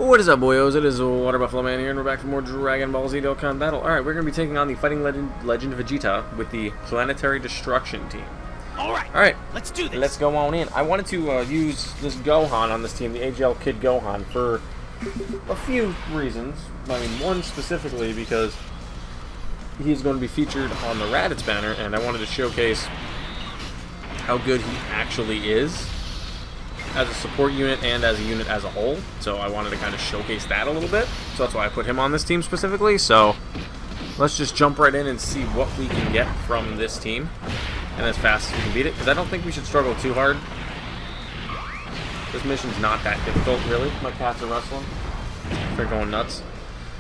What is up, boyos? It is Water Buffalo Man here, and we're back for more Dragon Ball Z Dokkan battle. Alright, we're going to be taking on the Fighting Legend Vegeta with the Planetary Destruction team. Alright, let's do this. Let's go on in. I wanted to use this Gohan on this team, the AGL Kid Gohan, for a few reasons. I mean, one specifically because he's going to be featured on the Raditz banner, and I wanted to showcase how good he actually is as a support unit and as a unit as a whole. So I wanted to kind of showcase that a little bit. So that's why I put him on this team specifically. So let's just jump right in and see what we can get from this team, and as fast as we can beat it, because I don't think we should struggle too hard. This mission's not that difficult, really. My cats are wrestling. They're going nuts.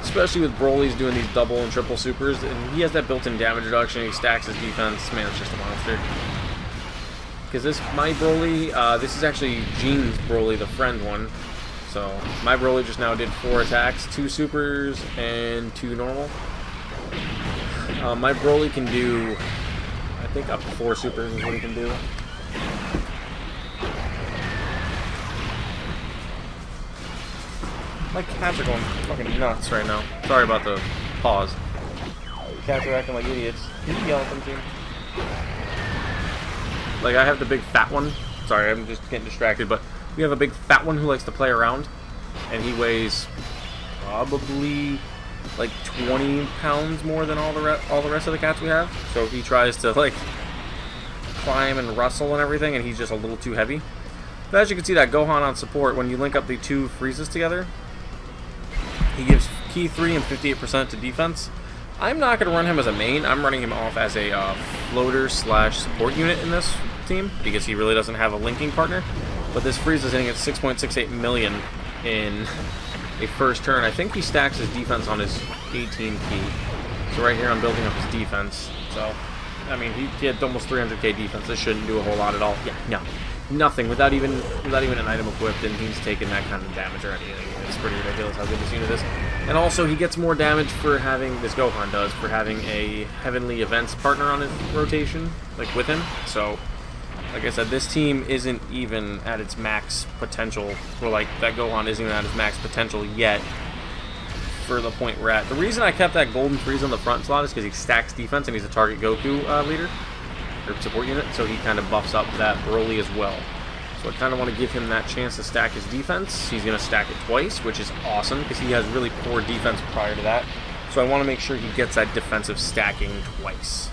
Especially with Broly's doing these double and triple supers, and he has that built-in damage reduction. He stacks his defense. Man, it's just a monster. Because my Broly, this is actually Gene's Broly, the friend one. So my Broly just now did 4 attacks, 2 supers, and 2 normal. My Broly can do, I think, up to 4 supers is what he can do. My cats are going fucking nuts right now. Sorry about the pause. The cats are acting like idiots. Can you yell at them, team? Like, I have the big fat one. Sorry, I'm just getting distracted, but we have a big fat one who likes to play around, and he weighs probably like 20 pounds more than all the rest of the cats we have. So he tries to like climb and wrestle and everything, and he's just a little too heavy. But as you can see, that Gohan on support, when you link up the 2 Friezas together, he gives key 3 and 58% to defense. I'm not going to run him as a main. I'm running him off as a floater / support unit in this team, because he really doesn't have a linking partner. But this Frieza is hitting at 6.68 million in a first turn. I think he stacks his defense on his 18 key. So right here I'm building up his defense. So, I mean, he had almost 300k defense. This shouldn't do a whole lot at all. Yeah, no. Nothing. Without even an item equipped, and he's taking that kind of damage already. It's pretty ridiculous how good this unit is. And also, he gets more damage for having, this Gohan does, for having a Heavenly Events partner on his rotation, like with him. So, like I said, this team isn't even at its max potential, or like, that Gohan isn't even at its max potential yet for the point we're at. The reason I kept that Golden Frieza on the front slot is because he stacks defense, and he's a target Goku leader, or support unit, so he kind of buffs up that Broly as well. So I kind of want to give him that chance to stack his defense. He's going to stack it twice, which is awesome, because he has really poor defense prior to that. So I want to make sure he gets that defensive stacking twice.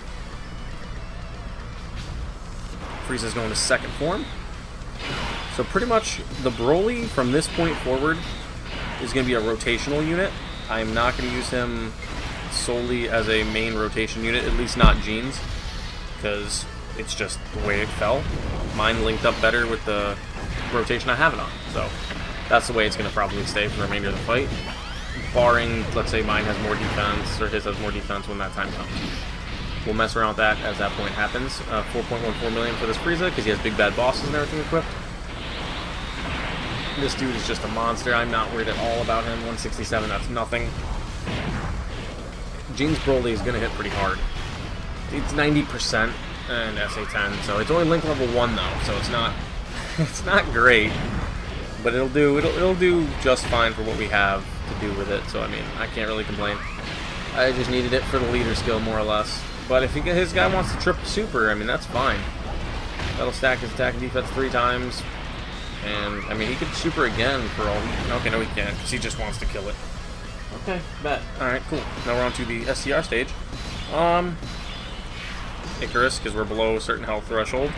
Frieza's going to second form. So pretty much the Broly from this point forward is going to be a rotational unit. I'm not going to use him solely as a main rotation unit, at least not Gene's, because it's just the way it fell. Mine linked up better with the rotation I have it on, so that's the way it's going to probably stay for the remainder of the fight, barring, let's say, mine has more defense, or his has more defense when that time comes. We'll mess around with that as that point happens. 4.14 million for this Frieza, because he has big bad bosses and everything equipped. This dude is just a monster. I'm not worried at all about him. 167, that's nothing. Gene's Broly is going to hit pretty hard. It's 90% and SA10, so it's only link level 1 though, so it's not great, but it'll do just fine for what we have to do with it. So I mean, I can't really complain. I just needed it for the leader skill, more or less. But if his guy wants to triple super, I mean, that's fine. That'll stack his attack and defense 3 times, and I mean, he could super again for all. Okay, no, he can't, because he just wants to kill it. Okay, bet. All right, cool. Now we're on to the SCR stage. Icarus, because we're below a certain health threshold.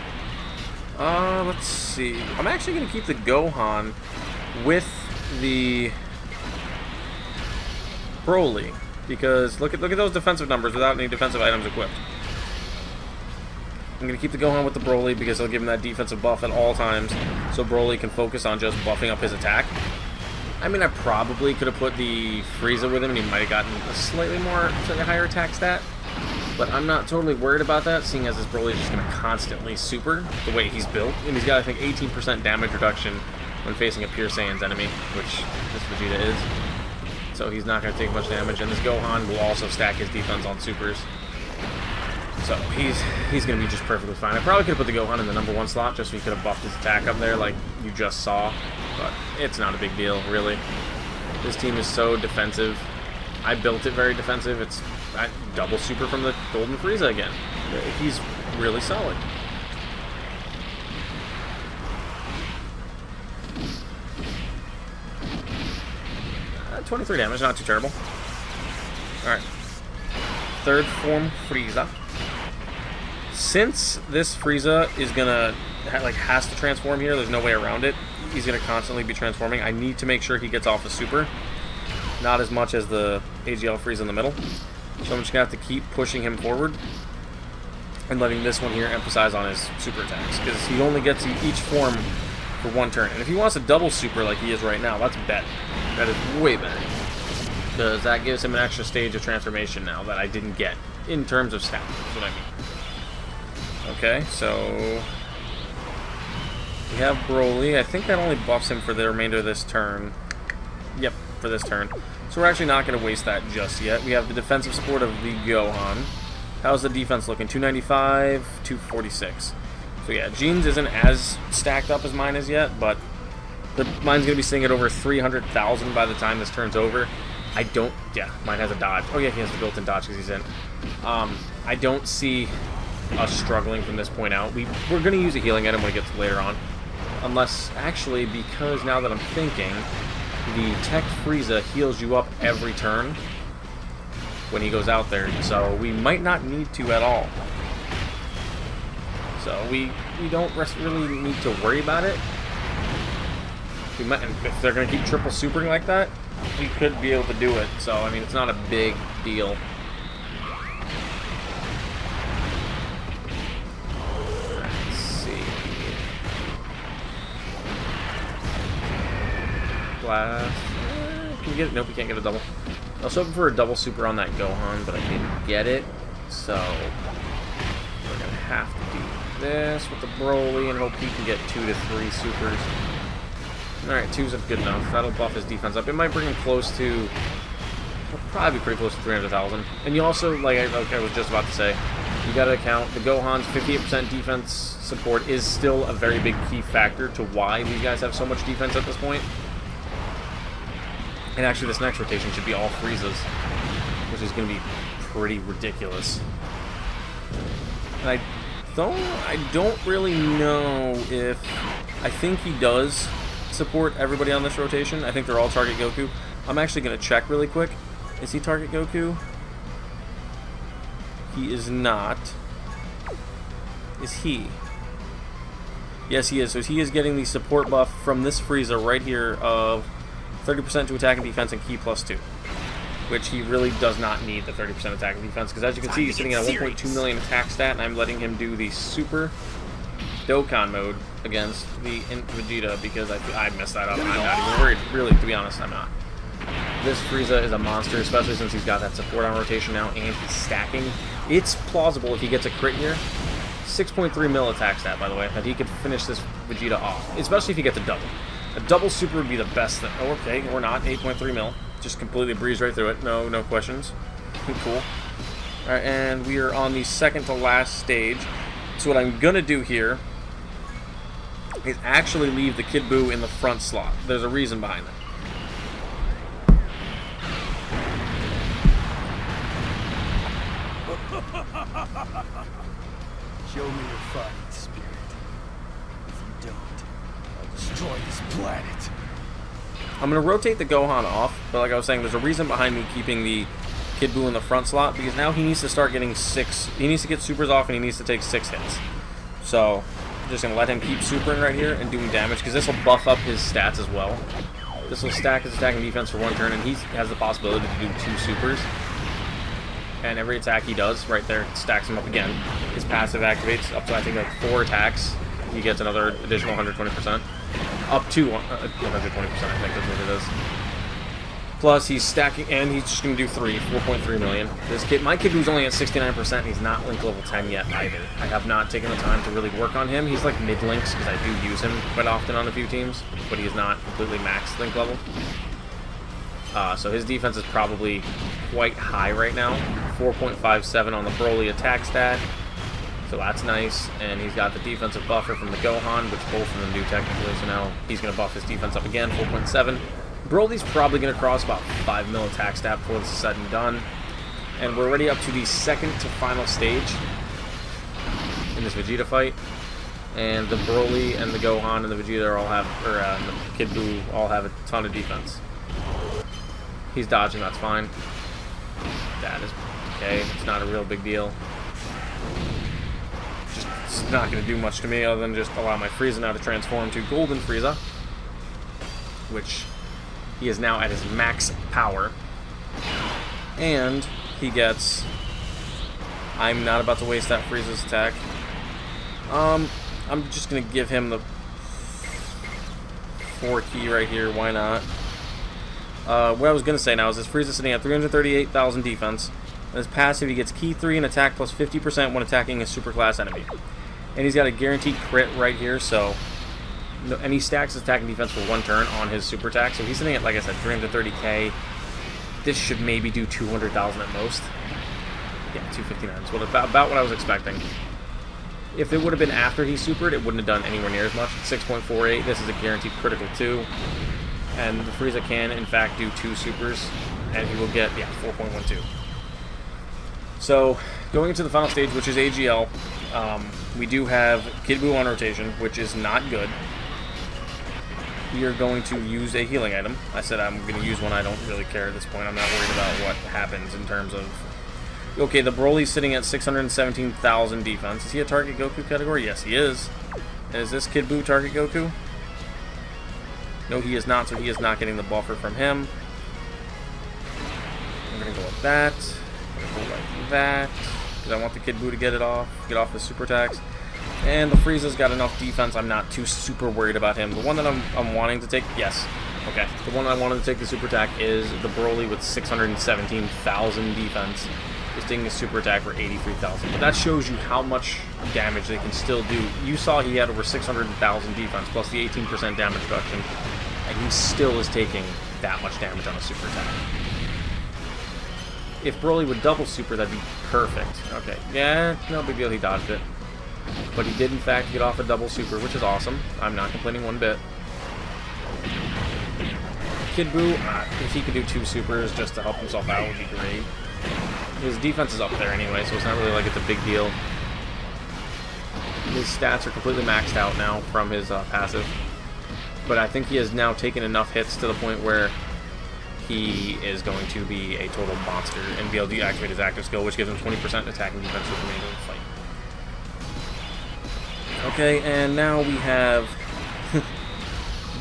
Let's see. I'm actually going to keep the Gohan with the Broly, because look at those defensive numbers without any defensive items equipped. I'm going to keep the Gohan with the Broly because it'll give him that defensive buff at all times, so Broly can focus on just buffing up his attack. I mean, I probably could have put the Frieza with him, and he might have gotten a slightly higher attack stat. But I'm not totally worried about that, seeing as this Broly is just going to constantly super the way he's built. And he's got, I think, 18% damage reduction when facing a Pure Saiyan's enemy, which this Vegeta is. So he's not going to take much damage. And this Gohan will also stack his defense on supers. So he's going to be just perfectly fine. I probably could have put the Gohan in the number 1 slot just so he could have buffed his attack up there like you just saw. But it's not a big deal, really. This team is so defensive. I built it very defensive. It's double super from the Golden Frieza again. He's really solid. 23 damage, not too terrible. Alright. Third form Frieza. Since this Frieza is gonna, has to transform here, there's no way around it. He's gonna constantly be transforming. I need to make sure he gets off the super. Not as much as the AGL Frieza in the middle. So I'm just gonna have to keep pushing him forward. And letting this one here emphasize on his super attacks. Because he only gets each form for one turn. And if he wants a double super like he is right now, that's better. That is way better. Because that gives him an extra stage of transformation now that I didn't get in terms of stats. That's what I mean. Okay, so we have Broly. I think that only buffs him for the remainder of this turn. Yep, for this turn. So we're actually not going to waste that just yet. We have the defensive support of the Gohan. How's the defense looking? 295, 246. So yeah, Gene's isn't as stacked up as mine is yet, but mine's going to be sitting at over 300,000 by the time this turns over. I don't... Yeah, mine has a dodge. Oh yeah, he has the built-in dodge because he's in. I don't see us struggling from this point out. We're going to use a healing item when it gets later on. Unless, actually, because now that I'm thinking, the Tech Frieza heals you up every turn when he goes out there, so we might not need to at all. So we don't really need to worry about it. We might, if they're going to keep triple supering like that, we could be able to do it. So, I mean, it's not a big deal. Let's see. Blast. Can we get it? Nope, we can't get a double. I was hoping for a double super on that Gohan, but I didn't get it. So, we're going to have to do this with the Broly and hope he can get 2 to 3 supers. Alright, 2's good enough. That'll buff his defense up. It might bring him close to... probably pretty close to 300,000. And you also, like I was just about to say, you gotta account, the Gohan's 58% defense support is still a very big key factor to why these guys have so much defense at this point. And actually, this next rotation should be all Friezas, which is going to be pretty ridiculous. And I don't really know if... I think he does support everybody on this rotation. I think they're all target Goku. I'm actually going to check really quick. Is he target Goku? He is not. Is he? Yes, he is. So he is getting the support buff from this Frieza right here of 30% to attack and defense and key +2. Which he really does not need the 30% attack and defense, because as you can see, he's sitting at a 1.2 million attack stat, and I'm letting him do the Super Dokkan mode against the Vegeta, because I messed that up. I'm not even worried. Really, to be honest, I'm not. This Frieza is a monster, especially since he's got that support on rotation now, and he's stacking. It's plausible if he gets a crit here. 6.3 mil attack stat, by the way, that he could finish this Vegeta off, especially if he gets a double. A double super would be the best thing. Oh, okay, or not. 8.3 mil. Just completely breeze right through it. No questions. Cool. Alright, and we are on the second to last stage. So what I'm going to do here is actually leave the Kid Buu in the front slot. There's a reason behind that. Show me your fighting spirit. If you don't, I'll destroy this planet. I'm going to rotate the Gohan off, but like I was saying, there's a reason behind me keeping the Kid Buu in the front slot, because now he needs to start getting 6... He needs to get supers off, and he needs to take 6 hits. So, I'm just going to let him keep supering right here and doing damage, because this will buff up his stats as well. This will stack his attack and defense for one turn, and he has the possibility to do 2 supers. And every attack he does, right there, stacks him up again. His passive activates up to, I think, like 4 attacks. He gets another additional 120%. Up to 120%, I think that's what it is. Plus, he's stacking, and he's just going to do 4.3 million. This kid, my Kid Buu's only at 69%, and he's not Link level 10 yet either. I have not taken the time to really work on him. He's like mid-Links, because I do use him quite often on a few teams, but he is not completely max Link level. So his defense is probably quite high right now. 4.57 on the Broly attack stat. So that's nice. And he's got the defensive buffer from the Gohan, which both of them do technically. So now he's going to buff his defense up again, 4.7. Broly's probably going to cross about 5 mil attack stat before this is said and done. And we're already up to the second to final stage in this Vegeta fight. And the Broly and the Gohan and the Vegeta all have, or the Kid Buu all have a ton of defense. He's dodging, that's fine. That is okay, it's not a real big deal. Just, it's not going to do much to me other than just allow my Frieza now to transform to Golden Frieza, which he is now at his max power. And he gets... I'm not about to waste that Frieza's attack. I'm just going to give him the 4 key right here, why not? What I was going to say now is this Frieza sitting at 338,000 defense. And his passive, he gets key 3 and attack plus 50% when attacking a superclass enemy. And he's got a guaranteed crit right here, so... and he stacks his attack and defense for 1 turn on his super attack. So he's sitting at, like I said, 330k. This should maybe do 200,000 at most. Yeah, 259. So about what I was expecting. If it would have been after he supered, it wouldn't have done anywhere near as much. 6.48. This is a guaranteed critical 2. And the Frieza can, in fact, do 2 supers. And he will get, yeah, 4.12. So, going into the final stage, which is AGL, we do have Kid Buu on rotation, which is not good. We are going to use a healing item. I said I'm going to use one. I don't really care at this point. I'm not worried about what happens in terms of... Okay, the Broly's sitting at 617,000 defense. Is he a target Goku category? Yes, he is. And is this Kid Buu target Goku? No, he is not, so he is not getting the buffer from him. I'm going to go with that. I'm going to go like that. Because I want the Kid Buu to get off his super attacks. And the Frieza's got enough defense, I'm not too super worried about him. The one that I'm wanting to take, yes. Okay, the one that I wanted to take the super attack is the Broly with 617,000 defense. Is taking a super attack for 83,000. But that shows you how much damage they can still do. You saw he had over 600,000 defense, plus the 18% damage reduction. And he still is taking that much damage on a super attack. If Broly would double super, that'd be perfect. Okay, yeah, no big deal, he dodged it. But he did, in fact, get off a double super, which is awesome. I'm not complaining one bit. Kid Buu, if he could do 2 supers just to help himself out, would be great. His defense is up there anyway, so it's not really like it's a big deal. His stats are completely maxed out now from his passive. But I think he has now taken enough hits to the point where he is going to be a total monster and be able to activate his active skill, which gives him 20% attacking defense for the remainder of the fight. Okay, and now we have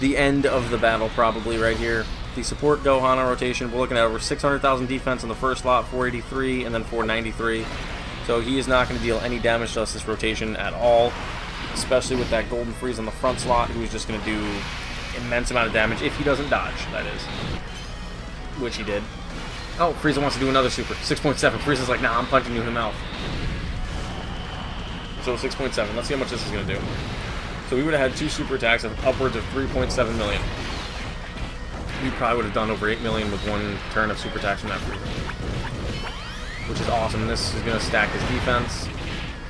the end of the battle probably right here. The support Gohan on rotation, we're looking at over 600,000 defense in the first slot, 483, and then 493. So he is not going to deal any damage to us this rotation at all, especially with that Golden Frieza on the front slot, who's just going to do immense amount of damage if he doesn't dodge, that is. Which he did. Oh, Frieza wants to do another super. 6.7. Frieza's like, nah, I'm punching you in the mouth. So 6.7. Let's see how much this is going to do. So we would have had 2 super attacks of upwards of 3.7 million. We probably would have done over 8 million with 1 turn of super attacks from that Frieza. Which is awesome. This is going to stack his defense.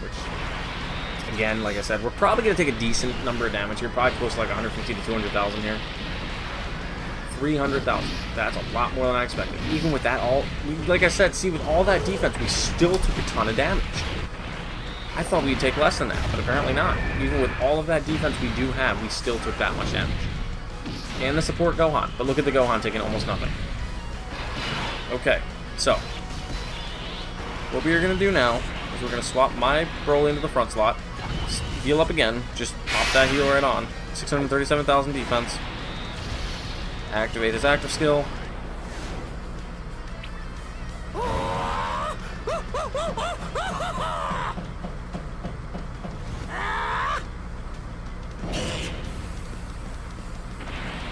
Which, again, like I said, we're probably going to take a decent number of damage here. Probably close to like 150 to 200,000 here. 300,000. That's a lot more than I expected. Even with that all, like I said, see, with all that defense, we still took a ton of damage. I thought we'd take less than that, but apparently not. Even with all of that defense we do have, we still took that much damage. And the support Gohan. But look at the Gohan taking almost nothing. Okay, so what we are going to do now is we're going to swap my Broly into the front slot, heal up again, just pop that heal right on. 637,000 defense. Activate his active skill.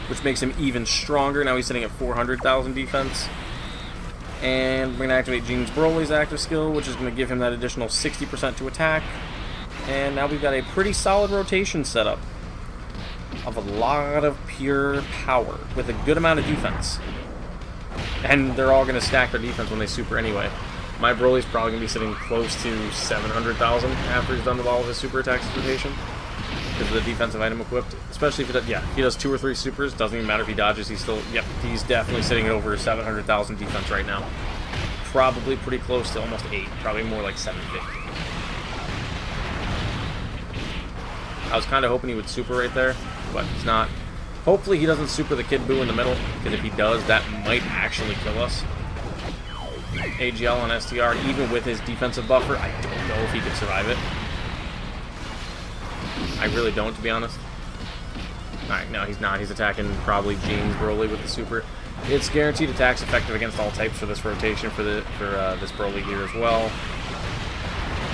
Which makes him even stronger. Now he's sitting at 400,000 defense. And we're going to activate Gene's Broly's active skill, which is going to give him that additional 60% to attack. And now we've got a pretty solid rotation setup of a lot of pure power with a good amount of defense. And they're all going to stack their defense when they super anyway. My Broly's probably going to be sitting close to 700,000 after he's done with all of his super attacks rotation. because of the defensive item equipped. Especially if it, yeah, if he does 2 or 3 supers, doesn't even matter if he dodges, he's still, yep, he's definitely sitting at over 700,000 defense right now. Probably pretty close to almost 8, probably more like 750. I was kind of hoping he would super right there, but he's not. Hopefully he doesn't super the Kid Buu in the middle, because if he does, that might actually kill us. AGL on STR, even with his defensive buffer, I don't know if he could survive it. I really don't, to be honest. Alright, no, he's not. He's attacking probably Jeans Broly with the super. It's guaranteed attacks effective against all types for this rotation for this Broly here as well.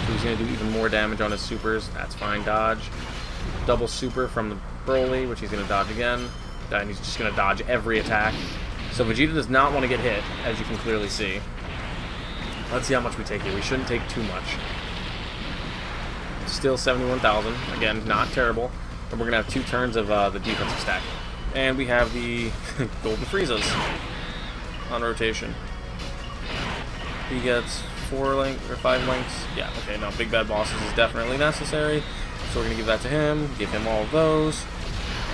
So he's going to do even more damage on his supers. That's fine. Dodge. Double super from the Broly, which he's going to dodge again. And he's just going to dodge every attack. So Vegeta does not want to get hit, as you can clearly see. Let's see how much we take here. We shouldn't take too much. Still 71,000. Again, not terrible. And we're going to have 2 turns of the defensive stack. And we have the Golden Friezas on rotation. He gets 4 length or 5 lengths. Yeah, okay, no, Big Bad Bosses is definitely necessary. So we're going to give that to him, give him all of those.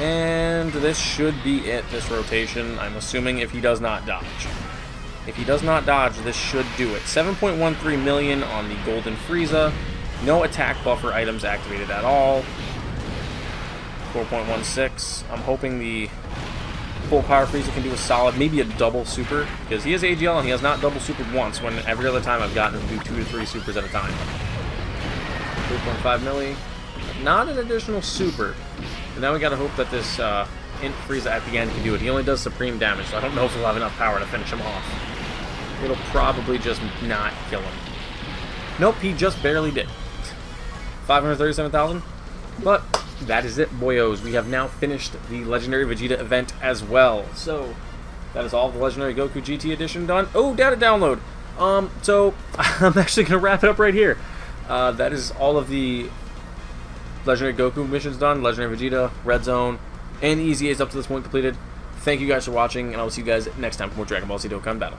And this should be it, this rotation. I'm assuming if he does not dodge. If he does not dodge, this should do it. 7.13 million on the Golden Frieza. No attack buffer items activated at all. 4.16. I'm hoping the full power Frieza can do a solid, maybe a double super, because he has AGL and he has not double supered once, when every other time I've gotten him to do 2 to 3 supers at a time. 3.5 milli. Not an additional super. And now we gotta hope that this Int Frieza at the end can do it. He only does supreme damage, so I don't know if he'll have enough power to finish him off. It'll probably just not kill him. Nope, he just barely did. 537,000. But that is it, boyos. We have now finished the Legendary Vegeta event as well. So that is all the Legendary Goku GT Edition done. Oh, data download. So I'm actually gonna wrap it up right here. That is all of the Legendary Goku missions done. Legendary Vegeta, Red Zone, and the Easy A's up to this point completed. Thank you guys for watching, and I will see you guys next time for more Dragon Ball Z Dokkan Battle.